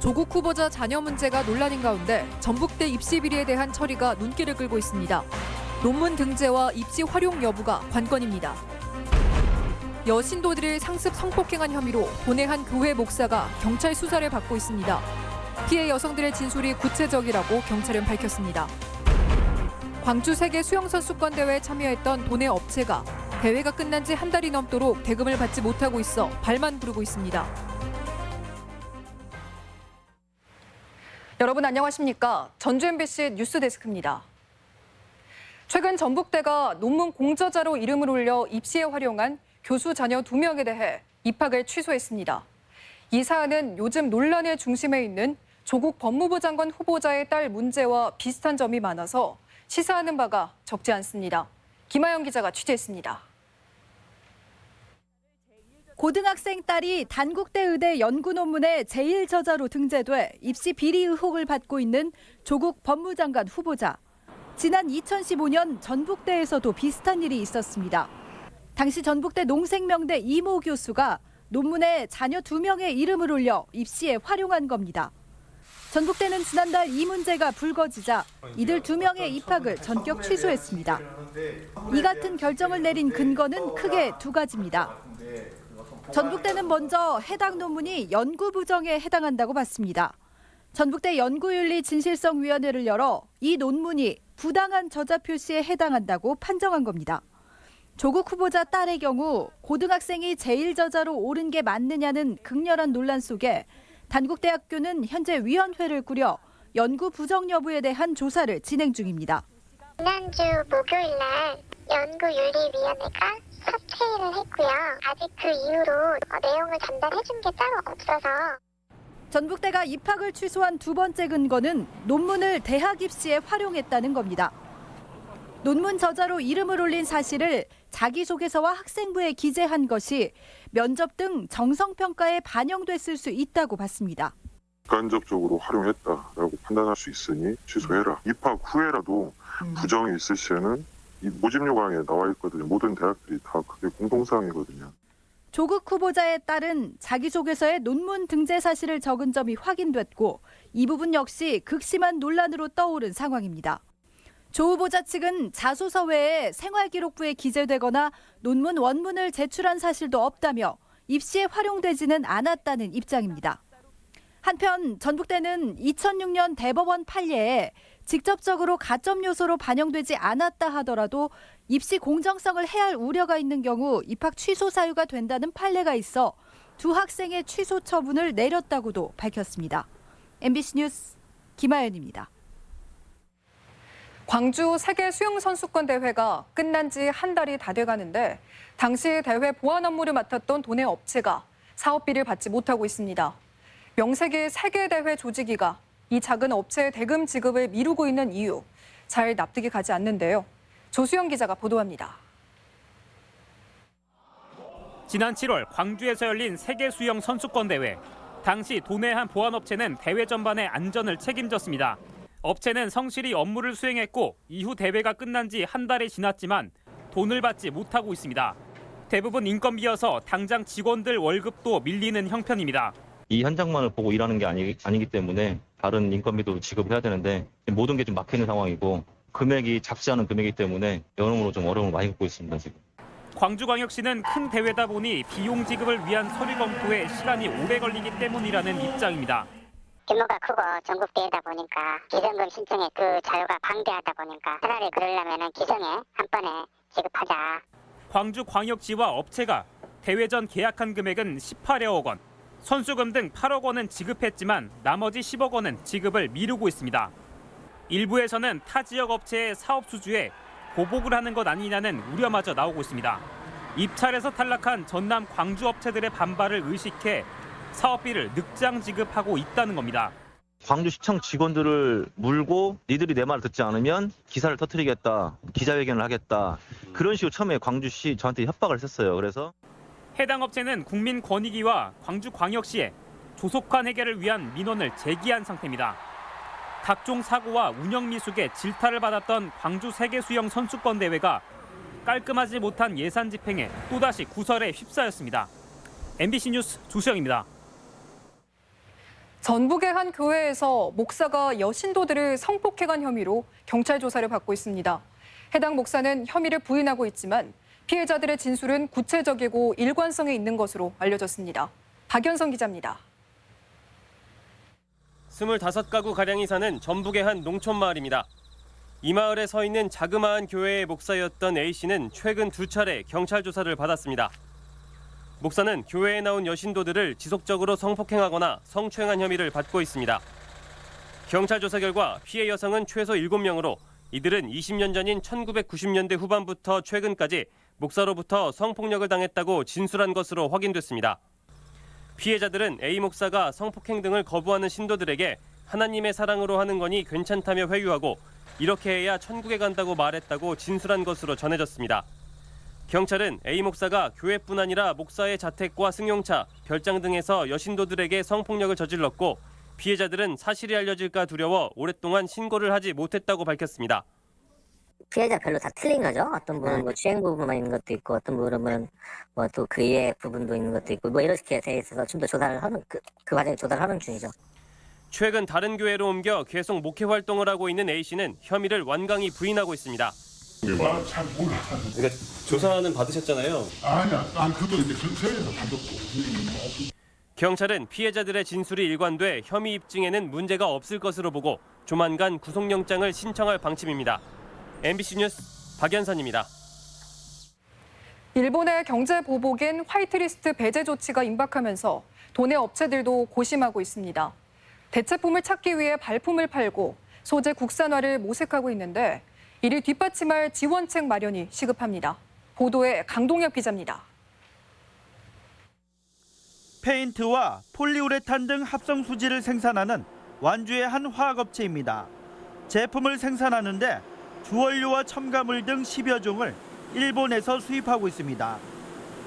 조국 후보자 자녀 문제가 논란인 가운데 전북대 입시 비리에 대한 처리가 눈길을 끌고 있습니다. 논문 등재와 입시 활용 여부가 관건입니다. 여신도들을 상습 성폭행한 혐의로 도내 한 교회 목사가 경찰 수사를 받고 있습니다. 피해 여성들의 진술이 구체적이라고 경찰은 밝혔습니다. 광주 세계 수영선수권 대회에 참여했던 도내 업체가 대회가 끝난 지 한 달이 넘도록 대금을 받지 못하고 있어 발만 부르고 있습니다. 여러분 안녕하십니까? 전주 MBC 뉴스데스크입니다. 최근 전북대가 논문 공저자로 이름을 올려 입시에 활용한 교수 자녀 2명에 대해 입학을 취소했습니다. 이 사안은 요즘 논란의 중심에 있는 조국 법무부 장관 후보자의 딸 문제와 비슷한 점이 많아서 시사하는 바가 적지 않습니다. 김아영 기자가 취재했습니다. 고등학생 딸이 단국대 의대 연구 논문의 제1저자로 등재돼 입시 비리 의혹을 받고 있는 조국 법무장관 후보자. 지난 2015년 전북대에서도 비슷한 일이 있었습니다. 당시 전북대 농생명대 이모 교수가 논문에 자녀 2명의 이름을 올려 입시에 활용한 겁니다. 전북대는 지난달 이 문제가 불거지자 이들 2명의 입학을 전격 취소했습니다. 이 같은 결정을 내린 근거는 크게 2가지입니다. 전북대는 먼저 해당 논문이 연구 부정에 해당한다고 봤습니다. 전북대 연구윤리진실성위원회를 열어 이 논문이 부당한 저자 표시에 해당한다고 판정한 겁니다. 조국 후보자 딸의 경우 고등학생이 제1저자로 오른 게 맞느냐는 극렬한 논란 속에 단국대학교는 현재 위원회를 꾸려 연구 부정 여부에 대한 조사를 진행 중입니다. 지난주 목요일 날 연구윤리위원회가 첫 회의를 했고요. 아직 그 이후로 내용을 전달해준 게 따로 없어서. 전북대가 입학을 취소한 2번째 근거는 논문을 대학 입시에 활용했다는 겁니다. 논문 저자로 이름을 올린 사실을 자기소개서와 학생부에 기재한 것이 면접 등 정성평가에 반영됐을 수 있다고 봤습니다. 객관적으로 활용했다라고 판단할 수 있으니 취소해라. 입학 후에라도 부정이 있을 시에는 이 모집 요강에 나와 있거든요. 모든 대학들이 다 그게 공통사항이거든요. 조국 후보자의 딸은 자기소개서에 논문 등재 사실을 적은 점이 확인됐고 이 부분 역시 극심한 논란으로 떠오른 상황입니다. 조 후보자 측은 자소서 외에 생활기록부에 기재되거나 논문 원문을 제출한 사실도 없다며 입시에 활용되지는 않았다는 입장입니다. 한편 전북대는 2006년 대법원 판례에 직접적으로 가점 요소로 반영되지 않았다 하더라도 입시 공정성을 해할 우려가 있는 경우 입학 취소 사유가 된다는 판례가 있어 2 학생의 취소 처분을 내렸다고도 밝혔습니다. MBC 뉴스 김아연입니다. 광주 세계 수영선수권 대회가 끝난 지 한 달이 다 돼가는데 당시 대회 보안 업무를 맡았던 도내 업체가 사업비를 받지 못하고 있습니다. 명색의 세계대회 조직위가 이 작은 업체의 대금 지급을 미루고 있는 이유 잘 납득이 가지 않는데요. 조수영 기자가 보도합니다. 지난 7월 광주에서 열린 세계 수영 선수권 대회. 당시 도내 한 보안업체는 대회 전반의 안전을 책임졌습니다. 업체는 성실히 업무를 수행했고 이후 대회가 끝난 지 한 달이 지났지만 돈을 받지 못하고 있습니다. 대부분 인건비여서 당장 직원들 월급도 밀리는 형편입니다. 이 현장만을 보고 일하는 게 아니기 때문에 다른 인건비도 지급을 해야 되는데 모든 게 좀 막히는 상황이고 금액이 작지 않은 금액이기 때문에 여러모로 좀 어려움을 많이 겪고 있습니다. 지금. 광주광역시는 큰 대회다 보니 비용 지급을 위한 서류 검토에 시간이 오래 걸리기 때문이라는 입장입니다. 규모가 크고 전국대회다 보니까 기성금 신청에 그 자료가 방대하다 보니까 차라리 그러려면 기성에 한 번에 지급하자. 광주광역시와 업체가 대회 전 계약한 금액은 18여억 원. 선수금 등 8억 원은 지급했지만 나머지 10억 원은 지급을 미루고 있습니다. 일부에서는 타 지역 업체의 사업 수주에 보복을 하는 것 아니냐는 우려마저 나오고 있습니다. 입찰에서 탈락한 전남 광주 업체들의 반발을 의식해 사업비를 늑장 지급하고 있다는 겁니다. 광주시청 직원들을 물고 니들이 내 말을 듣지 않으면 기사를 터뜨리겠다, 기자회견을 하겠다. 그런 식으로 처음에 광주시 저한테 협박을 했었어요. 그래서 해당 업체는 국민권익위와 광주광역시에 조속한 해결을 위한 민원을 제기한 상태입니다. 각종 사고와 운영 미숙에 질타를 받았던 광주 세계수영 선수권 대회가 깔끔하지 못한 예산 집행에 또다시 구설에 휩싸였습니다. MBC 뉴스 조수영입니다. 전북의 한 교회에서 목사가 여신도들을 성폭행한 혐의로 경찰 조사를 받고 있습니다. 해당 목사는 혐의를 부인하고 있지만 피해자들의 진술은 구체적이고 일관성이 있는 것으로 알려졌습니다. 박연성 기자입니다. 25가구가량이 사는 전북의 한 농촌 마을입니다. 이 마을에 서 있는 자그마한 교회의 목사였던 A씨는 최근 2차례 경찰 조사를 받았습니다. 목사는 교회에 나온 여신도들을 지속적으로 성폭행하거나 성추행한 혐의를 받고 있습니다. 경찰 조사 결과 피해 여성은 최소 7명으로 이들은 20년 전인 1990년대 후반부터 최근까지 목사로부터 성폭력을 당했다고 진술한 것으로 확인됐습니다. 피해자들은 A 목사가 성폭행 등을 거부하는 신도들에게 하나님의 사랑으로 하는 거니 괜찮다며 회유하고 이렇게 해야 천국에 간다고 말했다고 진술한 것으로 전해졌습니다. 경찰은 A 목사가 교회뿐 아니라 목사의 자택과 승용차, 별장 등에서 여신도들에게 성폭력을 저질렀고 피해자들은 사실이 알려질까 두려워 오랫동안 신고를 하지 못했다고 밝혔습니다. 피해자별로 다 틀린 거죠. 어떤 분은 뭐 추행 부분만 있는 것도 있고 어떤 분은 뭐 또 그 이외의 부분도 있는 것도 있고 뭐 이렇게 돼 있어서 좀 더 조사를 하는 그 과정에 조사를 하는 중이죠. 최근 다른 교회로 옮겨 계속 목회 활동을 하고 있는 A씨는 혐의를 완강히 부인하고 있습니다. 잘 몰라. 그러니까 조사는 받으셨잖아요. 아니야, 그것도 이제 근처에서 받았고. 경찰은 피해자들의 진술이 일관돼 혐의 입증에는 문제가 없을 것으로 보고 조만간 구속영장을 신청할 방침입니다. MBC 뉴스 박연선입니다. 일본의 경제 보복인 화이트리스트 배제 조치가 임박하면서 도내 업체들도 고심하고 있습니다. 대체품을 찾기 위해 발품을 팔고 소재 국산화를 모색하고 있는데 이를 뒷받침할 지원책 마련이 시급합니다. 보도에 강동엽 기자입니다. 페인트와 폴리우레탄 등 합성 수지를 생산하는 완주의 한 화학업체입니다. 제품을 생산하는데 주원료와 첨가물 등 10여 종을 일본에서 수입하고 있습니다.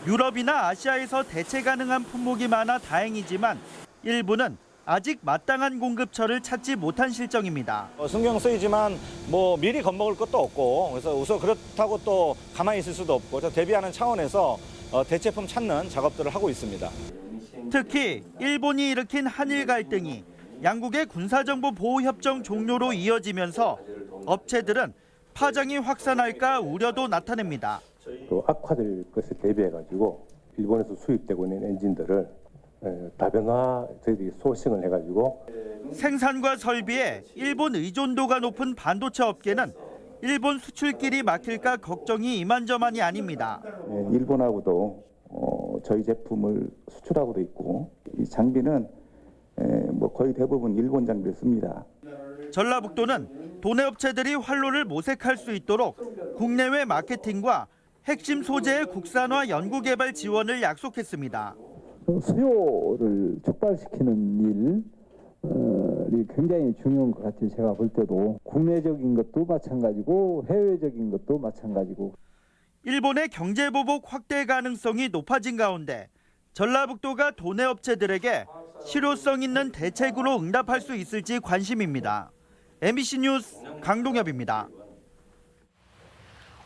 유럽이나 아시아에서 대체 가능한 품목이 많아 다행이지만 일부는 아직 마땅한 공급처를 찾지 못한 실정입니다. 신경 쓰이지만 뭐 미리 겁먹을 것도 없고 그래서 우선 그렇다고 또 가만히 있을 수도 없고 그래서 대비하는 차원에서 대체품 찾는 작업들을 하고 있습니다. 특히 일본이 일으킨 한일 갈등이 양국의 군사정보 보호협정 종료로 이어지면서 업체들은 파장이 확산할까 우려도 나타냅니다. 또 악화될 것을 대비해가지고 일본에서 수입되고 있는 엔진들을 다변화 저희들이 소싱을 해가지고 생산과 설비에 일본 의존도가 높은 반도체 업계는 일본 수출길이 막힐까 걱정이 이만저만이 아닙니다. 일본하고도 저희 제품을 수출하고도 있고 이 장비는 뭐 거의 대부분 일본 장비를 씁니다. 전라북도는 도내 업체들이 활로를 모색할 수 있도록 국내외 마케팅과 핵심 소재의 국산화 연구개발 지원을 약속했습니다. 수요를 촉발시키는 일이 굉장히 중요한 것 같아요. 제가 볼 때도 국내적인 것도 마찬가지고 해외적인 것도 마찬가지고. 일본의 경제보복 확대 가능성이 높아진 가운데 전라북도가 도내 업체들에게 실효성 있는 대책으로 응답할 수 있을지 관심입니다. MBC 뉴스 강동엽입니다.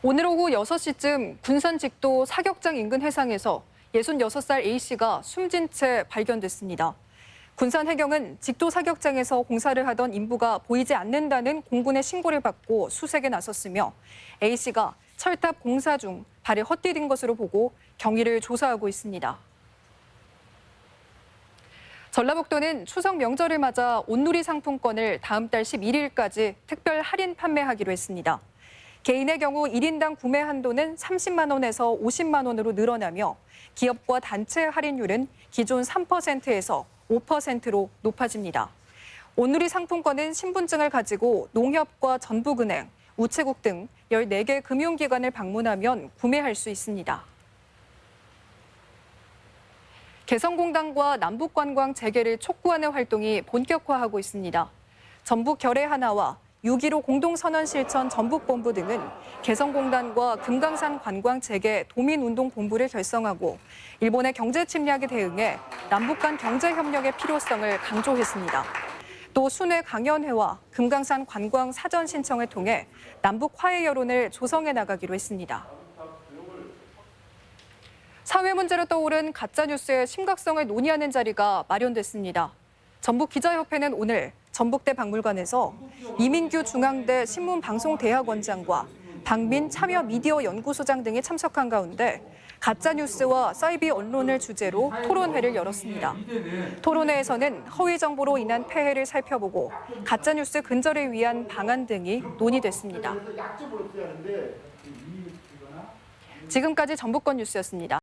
오늘 오후 6시쯤 군산 직도 사격장 인근 해상에서 66살 A씨가 숨진 채 발견됐습니다. 군산 해경은 직도 사격장에서 공사를 하던 인부가 보이지 않는다는 공군의 신고를 받고 수색에 나섰으며 A씨가 철탑 공사 중 발이 헛디딘 것으로 보고 경위를 조사하고 있습니다. 전라북도는 추석 명절을 맞아 온누리 상품권을 다음 달 11일까지 특별 할인 판매하기로 했습니다. 개인의 경우 1인당 구매 한도는 30만 원에서 50만 원으로 늘어나며 기업과 단체 할인율은 기존 3%에서 5%로 높아집니다. 온누리 상품권은 신분증을 가지고 농협과 전북은행, 우체국 등 14개 금융기관을 방문하면 구매할 수 있습니다. 개성공단과 남북관광 재개를 촉구하는 활동이 본격화하고 있습니다. 전북 결의 하나와 6.15 공동선언실천 전북본부 등은 개성공단과 금강산 관광 재개 도민운동본부를 결성하고 일본의 경제 침략에 대응해 남북 간 경제협력의 필요성을 강조했습니다. 또 순회 강연회와 금강산 관광 사전 신청을 통해 남북 화해 여론을 조성해 나가기로 했습니다. 사회 문제로 떠오른 가짜뉴스의 심각성을 논의하는 자리가 마련됐습니다. 전북기자협회는 오늘 전북대 박물관에서 이민규 중앙대 신문방송대학원장과 박민 참여미디어연구소장 등이 참석한 가운데 가짜뉴스와 사이비 언론을 주제로 토론회를 열었습니다. 토론회에서는 허위 정보로 인한 폐해를 살펴보고 가짜뉴스 근절을 위한 방안 등이 논의됐습니다. 지금까지 전북권 뉴스였습니다.